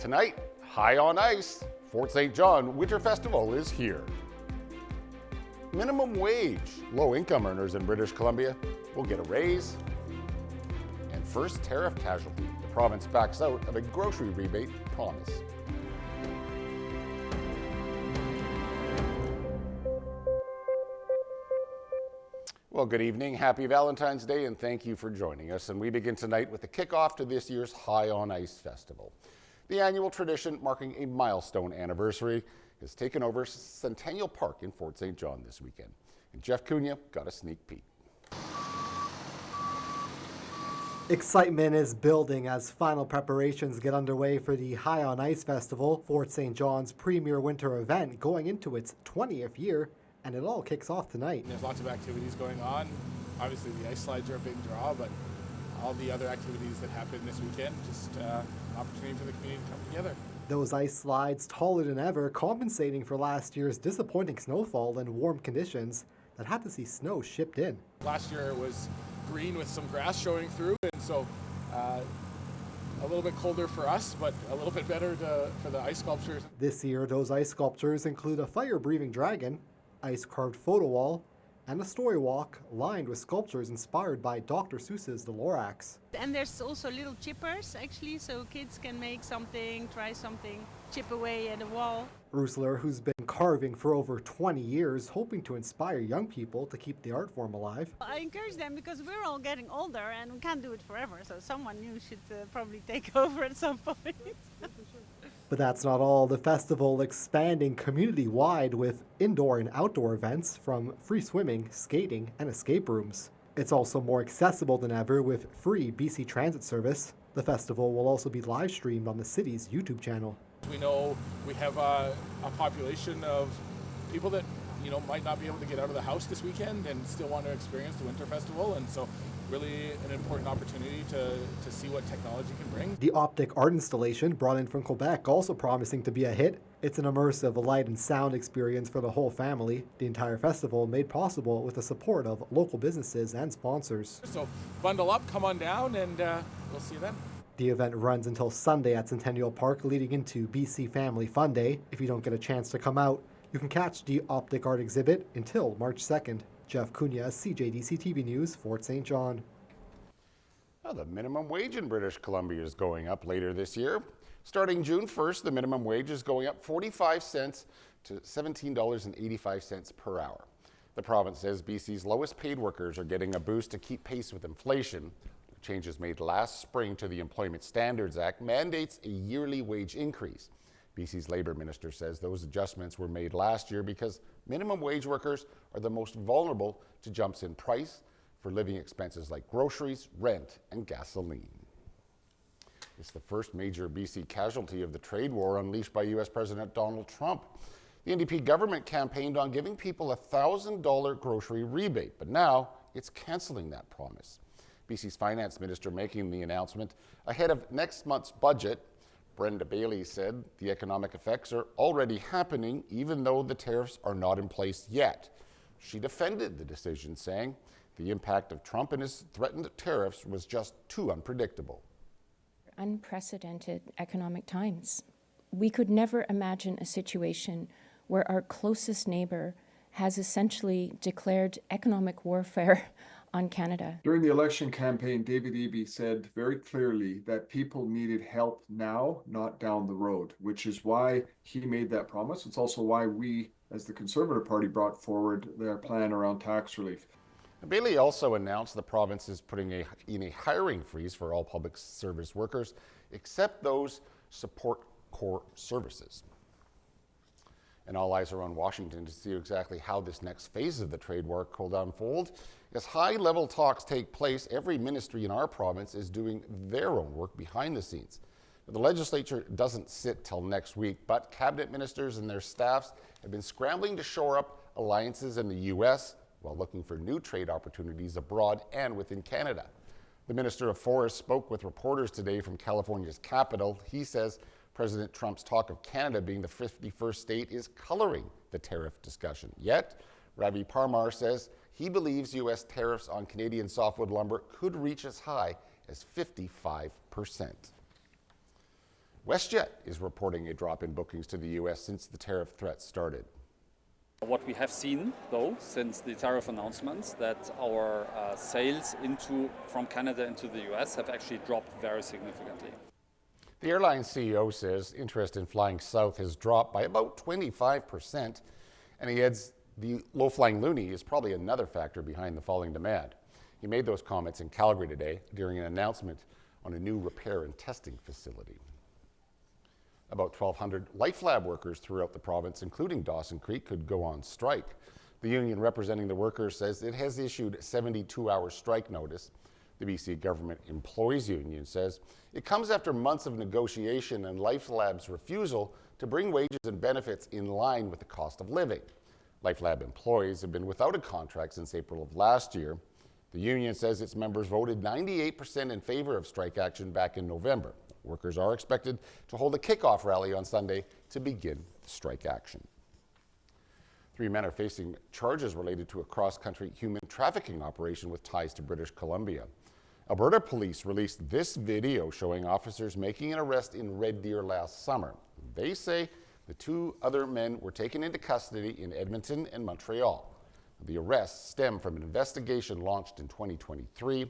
Tonight, high on ice, Fort St. John Winter Festival is here. Minimum wage, low-income earners in British Columbia will get a raise. And first tariff casualty, the province backs out of a grocery rebate promise. Well, good evening, happy Valentine's Day, and thank you for joining us. And we begin tonight with the kickoff to this year's High on Ice Festival. The annual tradition marking a milestone anniversary has taken over Centennial Park in Fort St. John this weekend. And Jeff Cunha got a sneak peek. Excitement is building as final preparations get underway for the High on Ice Festival, Fort St. John's premier winter event going into its 20th year, and it all kicks off tonight. There's lots of activities going on. Obviously the ice slides are a big draw, but all the other activities that happen this weekend, just an opportunity for the community to come together. Those ice slides taller than ever, compensating for last year's disappointing snowfall and warm conditions that had to see snow shipped in. Last year it was green with some grass showing through, and so a little bit colder for us, but a little bit better for the ice sculptures. This year, those ice sculptures include a fire-breathing dragon, ice-carved photo wall, and a story walk lined with sculptures inspired by Dr. Seuss's The Lorax. And there's also little chippers, actually, so kids can make something, try something, chip away at a wall. Rusler, who's been carving for over 20 years, hoping to inspire young people to keep the art form alive. I encourage them because we're all getting older and we can't do it forever, so someone new should probably take over at some point. But that's not all. The festival expanding community-wide with indoor and outdoor events from free swimming, skating, and escape rooms. It's also more accessible than ever with free BC Transit service. The festival will also be live streamed on the city's YouTube channel. We know we have a population of people that might not be able to get out of the house this weekend and still want to experience the Winter Festival, and so really an important opportunity to see what technology can bring. The optic art installation brought in from Quebec also promising to be a hit. It's an immersive light and sound experience for the whole family. The entire festival made possible with the support of local businesses and sponsors. So bundle up, come on down, and we'll see you then. The event runs until Sunday at Centennial Park, leading into BC Family Fun Day. If you don't get a chance to come out, you can catch the optic art exhibit until March 2nd. Jeff Cunha, CJDC-TV News, Fort St. John. Well, the minimum wage in British Columbia is going up later this year. Starting June 1st, the minimum wage is going up 45 cents to $17.85 per hour. The province says BC's lowest paid workers are getting a boost to keep pace with inflation. Changes made last spring to the Employment Standards Act mandates a yearly wage increase. BC's Labour Minister says those adjustments were made last year because minimum wage workers are the most vulnerable to jumps in price for living expenses like groceries, rent, and gasoline. It's the first major BC casualty of the trade war unleashed by U.S. President Donald Trump. The NDP government campaigned on giving people a $1,000 grocery rebate, but now it's cancelling that promise. BC's finance minister making the announcement ahead of next month's budget. Brenda Bailey said the economic effects are already happening even though the tariffs are not in place yet. She defended the decision, saying the impact of Trump and his threatened tariffs was just too unpredictable. Unprecedented economic times. We could never imagine a situation where our closest neighbor has essentially declared economic warfare on Canada. During the election campaign, David Eby said very clearly that people needed help now, not down the road, which is why he made that promise. It's also why we, as the Conservative Party, brought forward their plan around tax relief. Bailey also announced the province is putting in a hiring freeze for all public service workers, except those support core services. And all eyes are on Washington to see exactly how this next phase of the trade war could unfold. As high-level talks take place, every ministry in our province is doing their own work behind the scenes. The legislature doesn't sit till next week, but cabinet ministers and their staffs have been scrambling to shore up alliances in the U.S. while looking for new trade opportunities abroad and within Canada. The Minister of Forests spoke with reporters today from California's capital. He says President Trump's talk of Canada being the 51st state is coloring the tariff discussion. Yet, Ravi Parmar says he believes U.S. tariffs on Canadian softwood lumber could reach as high as 55%. WestJet is reporting a drop in bookings to the U.S. since the tariff threat started. What we have seen, though, since the tariff announcements, that our sales from Canada into the U.S. have actually dropped very significantly. The airline CEO says interest in flying south has dropped by about 25%, and he adds the low-flying loonie is probably another factor behind the falling demand. He made those comments in Calgary today during an announcement on a new repair and testing facility. About 1,200 LifeLab workers throughout the province, including Dawson Creek, could go on strike. The union representing the workers says it has issued a 72-hour strike notice. The BC Government Employees Union says it comes after months of negotiation and LifeLab's refusal to bring wages and benefits in line with the cost of living. LifeLab employees have been without a contract since April of last year. The union says its members voted 98% in favor of strike action back in November. Workers are expected to hold a kickoff rally on Sunday to begin strike action. 3 men are facing charges related to a cross-country human trafficking operation with ties to British Columbia. Alberta police released this video showing officers making an arrest in Red Deer last summer. They say the 2 other men were taken into custody in Edmonton and Montreal. The arrests stem from an investigation launched in 2023.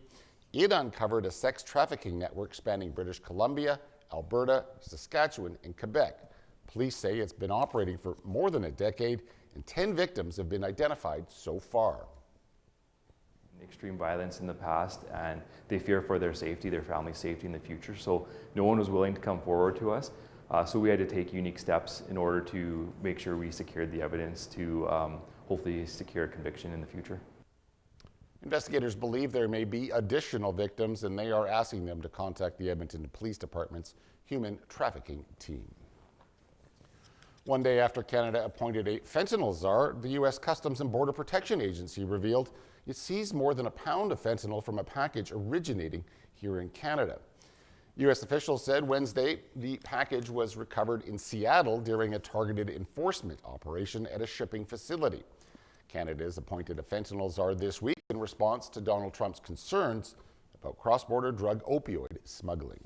It uncovered a sex trafficking network spanning British Columbia, Alberta, Saskatchewan, and Quebec. Police say it's been operating for more than a decade, and 10 victims have been identified so far. Extreme violence in the past, and they fear for their safety, their family's safety in the future. So no one was willing to come forward to us. So we had to take unique steps in order to make sure we secured the evidence to hopefully secure a conviction in the future. Investigators believe there may be additional victims, and they are asking them to contact the Edmonton Police Department's human trafficking team. One day after Canada appointed a fentanyl czar, the U.S. Customs and Border Protection Agency revealed it seized more than a pound of fentanyl from a package originating here in Canada. U.S. officials said Wednesday the package was recovered in Seattle during a targeted enforcement operation at a shipping facility. Canada has appointed a fentanyl czar this week in response to Donald Trump's concerns about cross-border drug opioid smuggling.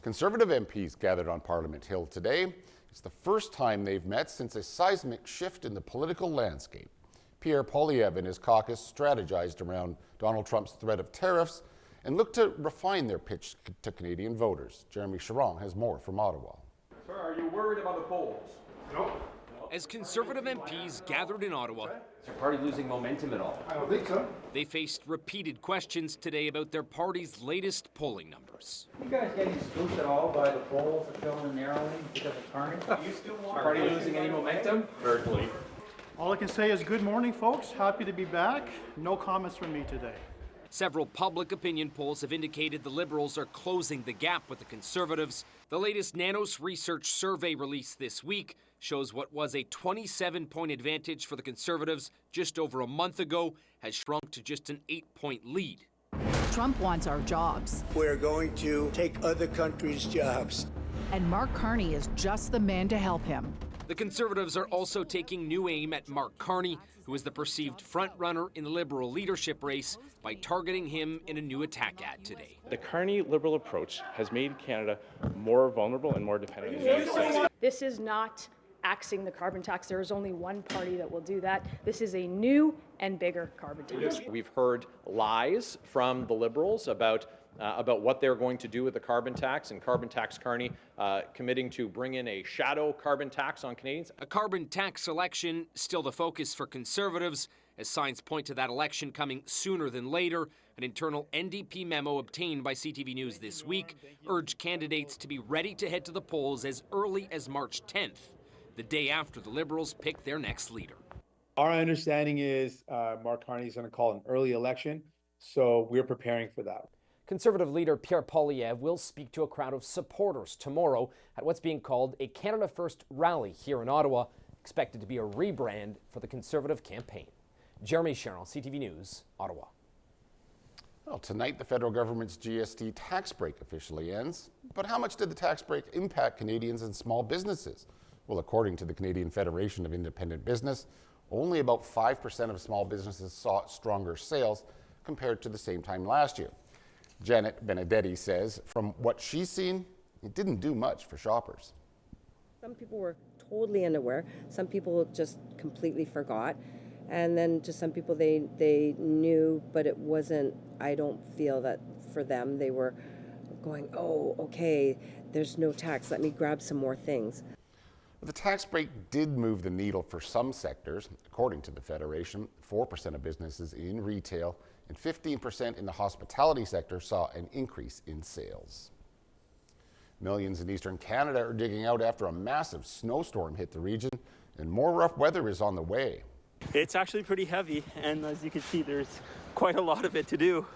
Conservative MPs gathered on Parliament Hill today. It's the first time they've met since a seismic shift in the political landscape. Pierre Poilievre and his caucus strategized around Donald Trump's threat of tariffs and looked to refine their pitch to Canadian voters. Jeremy Charron has more from Ottawa. Sir, are you worried about the polls? No. As Conservative MPs gathered in Ottawa, Is your party losing momentum at all? I don't think so. they faced repeated questions today about their party's latest polling numbers. You guys getting spooked at all by the polls that show in narrowing because of Carney? You still want party losing any momentum? Virtually. All I can say is good morning, folks. Happy to be back. No comments from me today. Several public opinion polls have indicated the Liberals are closing the gap with the Conservatives. The latest Nanos Research survey released this week shows what was a 27-point advantage for the Conservatives just over a month ago has shrunk to just an 8-point lead. Trump wants our jobs. We're going to take other countries' jobs. And Mark Carney is just the man to help him. The Conservatives are also taking new aim at Mark Carney, who is the perceived front-runner in the Liberal leadership race, by targeting him in a new attack ad today. The Carney Liberal approach has made Canada more vulnerable and more dependent on the United States. This is not axing the carbon tax. There is only one party that will do that. This is a new and bigger carbon tax. We've heard lies from the Liberals about what they're going to do with the carbon tax, and Carbon Tax Carney committing to bring in a shadow carbon tax on Canadians. A carbon tax election still the focus for Conservatives, as signs point to that election coming sooner than later. An internal NDP memo obtained by CTV News this week urged candidates to be ready to head to the polls as early as March 10th, the day after the Liberals pick their next leader. Our understanding is Mark Carney is going to call an early election, so we're preparing for that. Conservative leader Pierre Poilievre will speak to a crowd of supporters tomorrow at what's being called a Canada First rally here in Ottawa, expected to be a rebrand for the Conservative campaign. Jeremy Charron, CTV News, Ottawa. Well, tonight the federal government's GST tax break officially ends. But how much did the tax break impact Canadians and small businesses? Well, according to the Canadian Federation of Independent Business, only about 5% of small businesses saw stronger sales compared to the same time last year. Janet Benedetti says from what she's seen, it didn't do much for shoppers. Some people were totally unaware. Some people just completely forgot. And then to some people they knew, but it wasn't, I don't feel that for them, they were going, oh, okay, there's no tax, let me grab some more things. The tax break did move the needle for some sectors. According to the Federation, 4% of businesses in retail and 15% in the hospitality sector saw an increase in sales. Millions in eastern Canada are digging out after a massive snowstorm hit the region, and more rough weather is on the way. It's actually pretty heavy, and as you can see, there's quite a lot of it to do.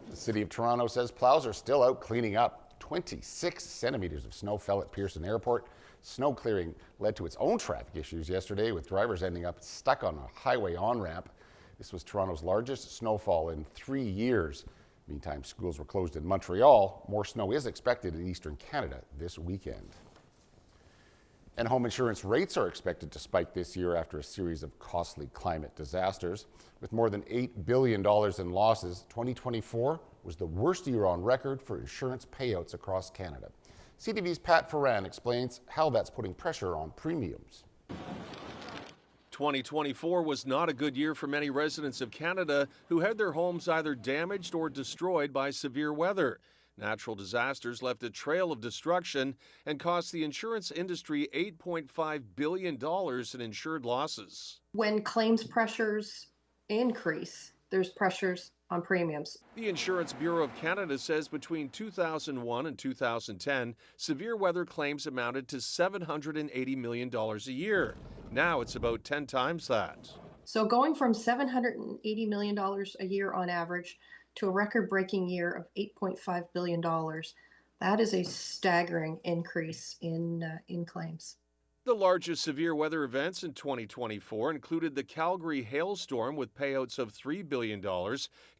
The City of Toronto says plows are still out cleaning up. 26 centimeters of snow fell at Pearson Airport. Snow clearing led to its own traffic issues yesterday, with drivers ending up stuck on a highway on-ramp. This was Toronto's largest snowfall in 3 years. Meantime, schools were closed in Montreal. More snow is expected in eastern Canada this weekend. And home insurance rates are expected to spike this year after a series of costly climate disasters. With more than $8 billion in losses, 2024 was the worst year on record for insurance payouts across Canada. CTV's Pat Ferran explains how that's putting pressure on premiums. 2024 was not a good year for many residents of Canada who had their homes either damaged or destroyed by severe weather. Natural disasters left a trail of destruction and cost the insurance industry $8.5 billion in insured losses. When claims pressures increase, there's pressures on premiums. The Insurance Bureau of Canada says between 2001 and 2010, severe weather claims amounted to $780 million a year. Now it's about 10 times that. So going from $780 million a year on average to a record-breaking year of $8.5 billion, that is a staggering increase in claims. The largest severe weather events in 2024 included the Calgary hailstorm with payouts of $3 billion,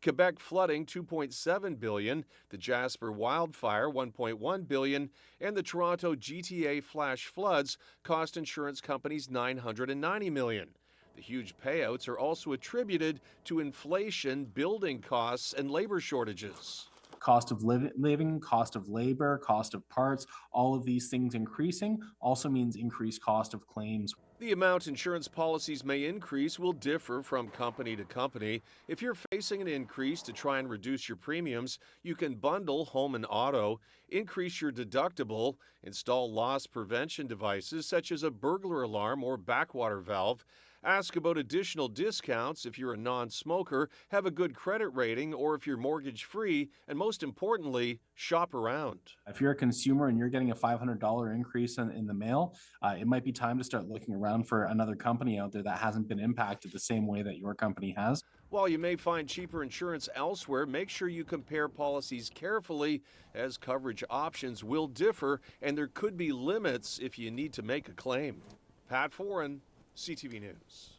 Quebec flooding $2.7 billion, the Jasper wildfire $1.1 billion, and the Toronto GTA flash floods cost insurance companies $990 million. The huge payouts are also attributed to inflation, building costs, and labor shortages. Cost of living, cost of labor, cost of parts, all of these things increasing also means increased cost of claims. The amount insurance policies may increase will differ from company to company. If you're facing an increase to try and reduce your premiums, you can bundle home and auto, increase your deductible, install loss prevention devices such as a burglar alarm or backwater valve, ask about additional discounts if you're a non-smoker, have a good credit rating, or if you're mortgage-free, and most importantly, shop around. If you're a consumer and you're getting a $500 increase in the mail, it might be time to start looking around for another company out there that hasn't been impacted the same way that your company has. While you may find cheaper insurance elsewhere, make sure you compare policies carefully, as coverage options will differ, and there could be limits if you need to make a claim. Pat Foran, CTV News.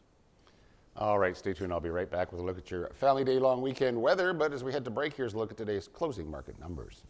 All right, stay tuned. I'll be right back with a look at your Family Day long weekend weather. But as we head to break, here's a look at today's closing market numbers.